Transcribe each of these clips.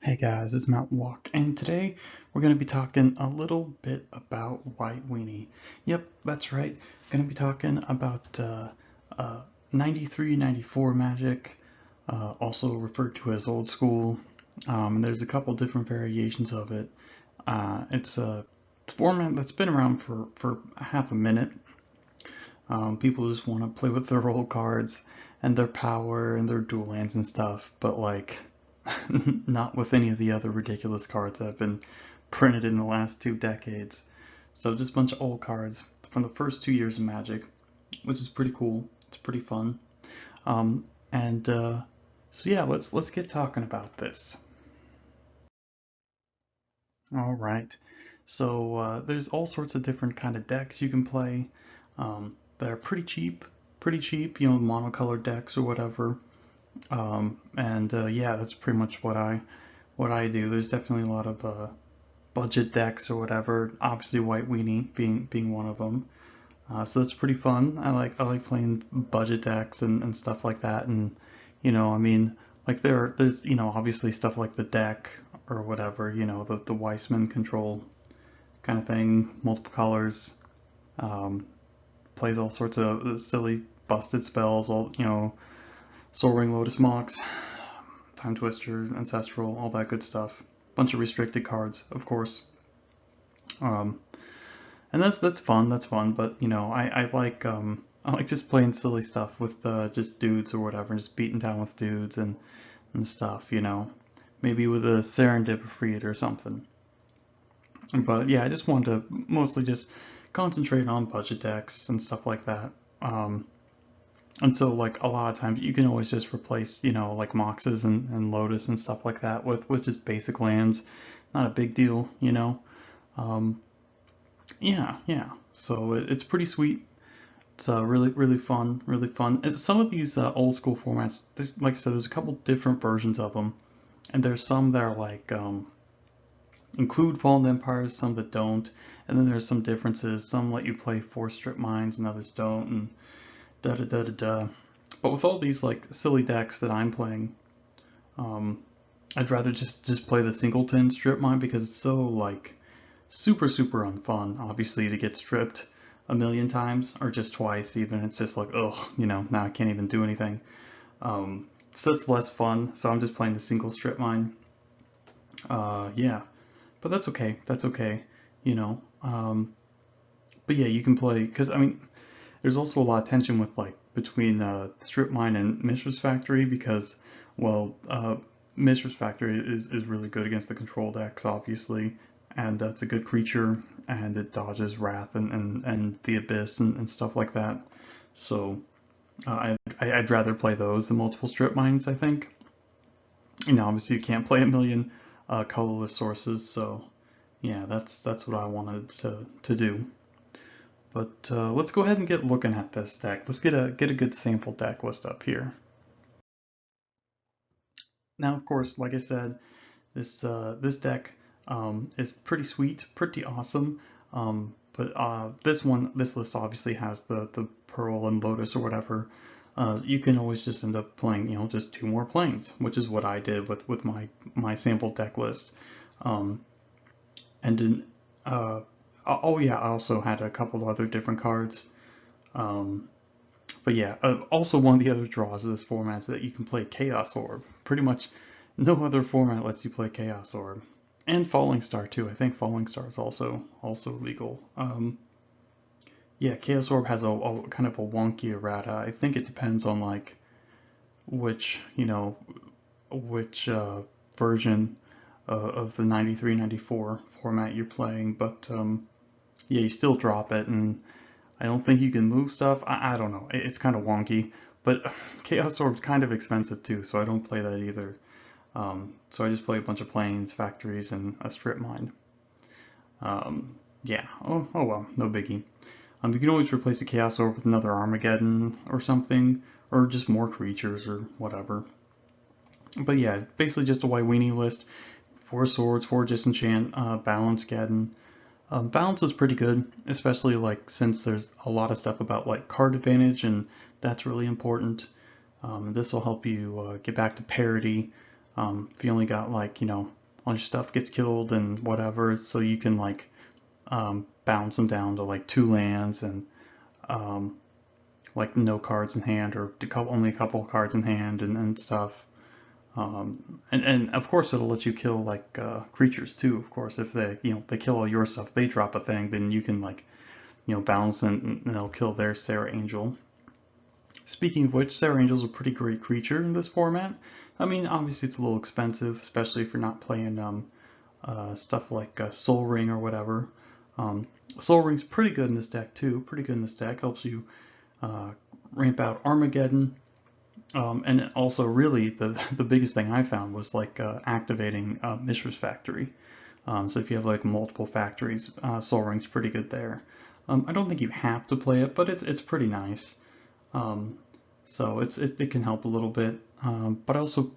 Hey guys, it's Mount Walk, and today we're going to be talking a little bit about White Weenie. Yep, that's right. Going to be talking about 93, 94 Magic, also referred to as old school. And there's a couple different variations of it. It's a format that's been around for half a minute. People just want to play with their old cards and their power and their dual lands and stuff, but like not with any of the other ridiculous cards that have been printed in the last 2 decades. So just a bunch of old cards from the first 2 years of Magic, which is pretty cool. It's pretty fun. And so yeah, let's get talking about this. All right. So there's all sorts of different kind of decks you can play. That are pretty cheap. You know, monocolored decks or whatever. And yeah, that's pretty much what I do. There's definitely a lot of budget decks or whatever. Obviously, White Weenie being one of them. So that's pretty fun. I like playing budget decks and stuff like that. And I mean, like there's obviously stuff like the deck or whatever. The Weissman control kind of thing, multiple colors. Um, Plays all sorts of silly busted spells. Soul Ring, Lotus Mox, Time Twister, Ancestral, all that good stuff. Bunch of restricted cards, of course. Um, and that's fun. That's fun. But I like just playing silly stuff with just dudes or whatever, just beating down with dudes and stuff. Maybe with a Serendipity or something. But yeah, I just wanted to mostly just concentrate on budget decks and stuff like that. And so, like, a lot of times you can always just replace, like Moxes and Lotus and stuff like that with just basic lands. Not a big deal. Um, yeah. So it's pretty sweet. It's really fun, really fun. Some of these old school formats, like I said, there's a couple different versions of them, and there's some that are like include Fallen Empires, some that don't, and then there's some differences. Some let you play 4 strip mines, and others don't, and da da da da da. But with all these like silly decks that I'm playing, um, I'd rather just play the singleton strip mine because it's so like super unfun. Obviously, to get stripped a million times or just twice even, it's just like ugh, now I can't even do anything. So it's less fun. So I'm just playing the single strip mine. Yeah, but that's okay. That's okay. You know. But yeah, you can play because I mean there's also a lot of tension with like between Strip Mine and Mistress Factory because, well, Mistress Factory is really good against the control decks, obviously, and it's a good creature and it dodges Wrath and the Abyss and stuff like that. So I'd rather play those than multiple Strip Mines, I think. Obviously you can't play a million colorless sources, so yeah, that's what I wanted to do. But let's go ahead and get looking at this deck. Let's get a good sample deck list up here. Now, of course, like I said, this deck is pretty sweet, pretty awesome. But this list obviously has the Pearl and Lotus or whatever. You can always just end up playing, just 2 more planes, which is what I did with my sample deck list. Um, and in, oh yeah, I also had a couple other different cards. Um, But yeah, also one of the other draws of this format is that you can play Chaos Orb. Pretty much no other format lets you play Chaos Orb. And Falling Star too. I think Falling Star is also legal. Yeah, Chaos Orb has a kind of a wonky errata. I think it depends on like which which version of the 93-94 format you're playing. But yeah, you still drop it, and I don't think you can move stuff. I don't know. It's kind of wonky, but Chaos Orb's kind of expensive too, so I don't play that either. So I just play a bunch of planes, factories, and a strip mine. Yeah. Oh well, no biggie. You can always replace a Chaos Orb with another Armageddon or something, or just more creatures or whatever. But yeah, basically just a white weenie list. 4 swords, 4 disenchant, balance Gaddon. Balance is pretty good, especially like since there's a lot of stuff about like card advantage, and that's really important. This will help you get back to parity If you only got like, all your stuff gets killed and whatever, so you can like bounce them down to like 2 lands and like no cards in hand or only a couple of cards in hand and stuff. And of course it'll let you kill like creatures too. Of course, if they kill all your stuff, they drop a thing, then you can like bounce and they'll kill their Serra Angel. Speaking of which, Serra Angel's a pretty great creature in this format. I mean, obviously it's a little expensive, especially if you're not playing stuff like Soul Ring or whatever. Soul Ring's pretty good in this deck too. Pretty good in this deck. Helps you ramp out Armageddon. And also, really, the biggest thing I found was like activating Mishra's Factory. So if you have like multiple factories, Soul Ring's pretty good there. I don't think you have to play it, but it's pretty nice. So it can help a little bit. But I also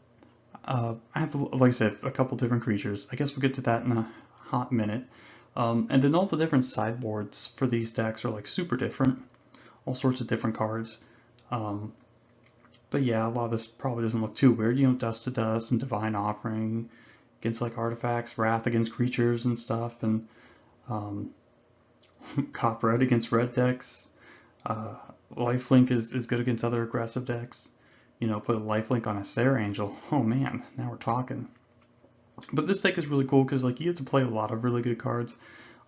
I have, like I said, a couple different creatures. I guess we'll get to that in a hot minute. And then all the different sideboards for these decks are like super different. All sorts of different cards. But yeah, a lot of this probably doesn't look too weird. Dust to Dust and Divine Offering against like artifacts, Wrath against creatures and stuff, and Cop Red against red decks. Lifelink is good against other aggressive decks. Put a Lifelink on a Serra Angel. Oh man, now we're talking. But this deck is really cool because like you have to play a lot of really good cards.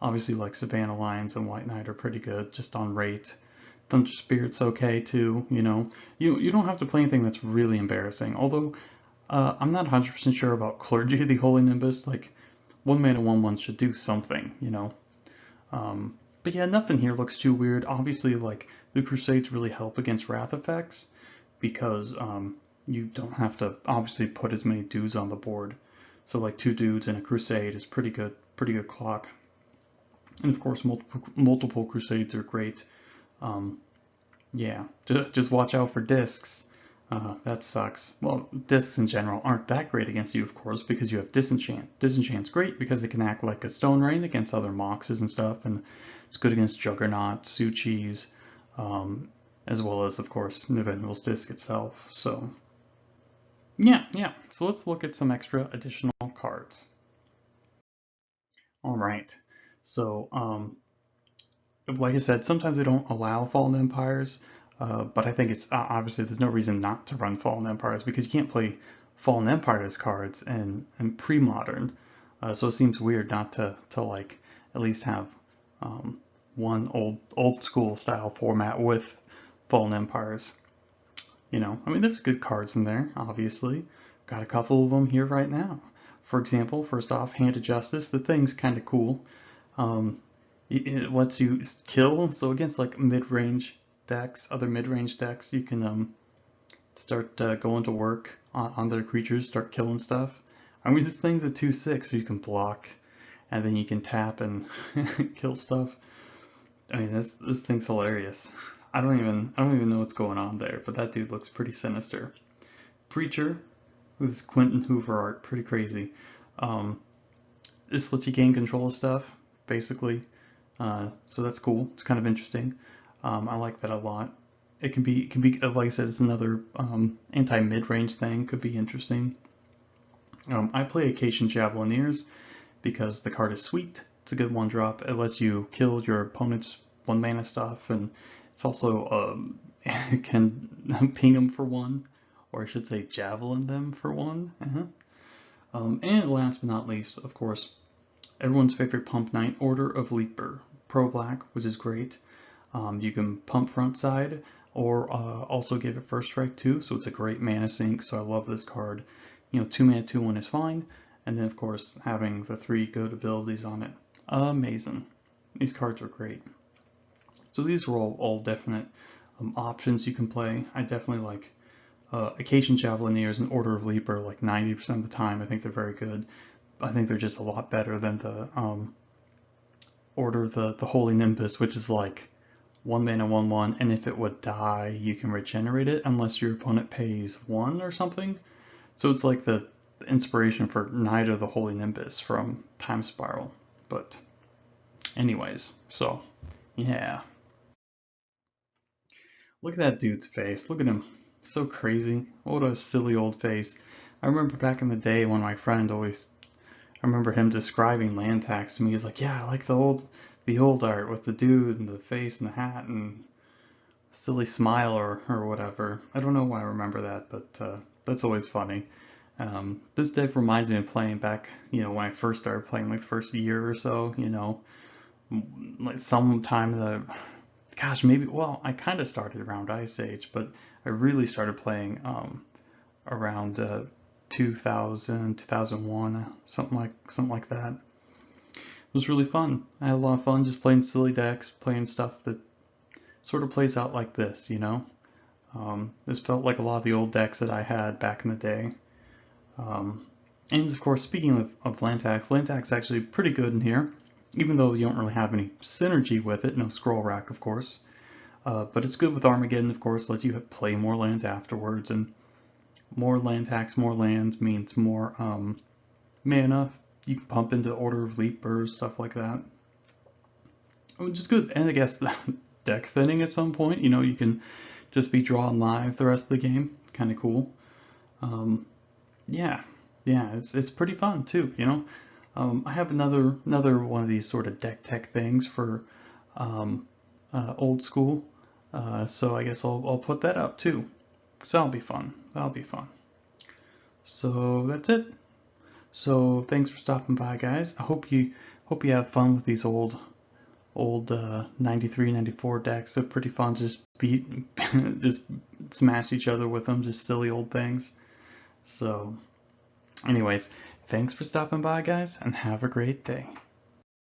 Obviously, like Savannah Lions and White Knight are pretty good just on rate. Thunder Spirit's okay too. You don't have to play anything that's really embarrassing. Although I'm not 100% sure about Clergy of the Holy Nimbus. Like 1-mana 1/1 should do something. But yeah, nothing here looks too weird. Obviously, like the Crusades really help against Wrath effects because you don't have to obviously put as many dudes on the board. So like 2 dudes and a Crusade is pretty good clock. And of course, multiple Crusades are great. Yeah, just watch out for discs. That sucks. Well, discs in general aren't that great against you, of course, because you have Disenchant. Disenchant's great because it can act like a Stone Rain against other Moxes and stuff, and it's good against Juggernaut, Suchis, as well as, of course, Nivendrel's Disc itself. So, yeah. So let's look at some extra additional cards. All right. So, like I said, sometimes they don't allow Fallen Empires, but I think it's obviously there's no reason not to run Fallen Empires because you can't play Fallen Empires cards in pre-modern. So it seems weird not to like at least have one old school style format with Fallen Empires. I mean, there's good cards in there, obviously. Got a couple of them here right now. For example, first off, Hand of Justice. The thing's kind of cool. It lets you kill, so against like mid-range decks, other mid-range decks, you can start going to work on their creatures, start killing stuff. I mean, this thing's a 2/6, so you can block, and then you can tap and kill stuff. I mean, this thing's hilarious. I don't even know what's going on there, but that dude looks pretty sinister. Preacher with his Quentin Hoover art, pretty crazy. This lets you gain control of stuff, basically. So that's cool. It's kind of interesting. I like that a lot. It can be like I said, it's another anti-mid-range thing. Could be interesting. I play Acacian Javelineers because the card is sweet. It's a good 1-drop. It lets you kill your opponent's 1-mana stuff, and it's also it can ping them for 1, or I should say javelin them for 1. And last but not least, of course, everyone's favorite Pump Knight, Order of Leaper, Pro Black, which is great. You can pump front side or also give it first strike too, so it's a great mana sink. So I love this card. 2-mana 2/1 is fine, and then of course having the 3 good abilities on it, amazing. These cards are great. So these are all definite options you can play. I definitely like Acacian Javelineers and Order of Leaper like 90% of the time. I think they're very good. I think they're just a lot better than the Order the Holy Nimbus, which is like 1-mana 1/1, and if it would die, you can regenerate it unless your opponent pays 1 or something. So it's like the inspiration for Knight of the Holy Nimbus from Time Spiral. But anyways, so yeah. Look at that dude's face. Look at him. So crazy. What a silly old face. I remember back in the day when my friend always, I remember him describing land tax to me. He's like, yeah, I like the old art with the dude and the face and the hat and silly smile or whatever. I don't know why I remember that, but that's always funny. This deck reminds me of playing back, when I first started playing, like the first year or so, like sometime gosh, maybe, well, I kind of started around Ice Age, but I really started playing around 2000, 2001, something like that. It was really fun. I had a lot of fun just playing silly decks, playing stuff that sort of plays out like this. This felt like a lot of the old decks that I had back in the day. And of course, speaking of Lantax actually pretty good in here, even though you don't really have any synergy with it, no scroll rack, of course. But it's good with Armageddon, of course, lets you play more lands afterwards, and more Lantax, more lands means more mana. You can pump into Order of Leapers, stuff like that. Which is good, and I guess the deck thinning at some point, you can just be drawing live the rest of the game. Kind of cool. Yeah, it's pretty fun too. I have another one of these sort of deck tech things for old school, so I guess I'll put that up too. So that'll be fun. That'll be fun. So that's it. So thanks for stopping by, guys. I hope you have fun with these old 93, 94 decks. They're pretty fun. Just just smash each other with them. Just silly old things. So anyways, thanks for stopping by, guys, and have a great day.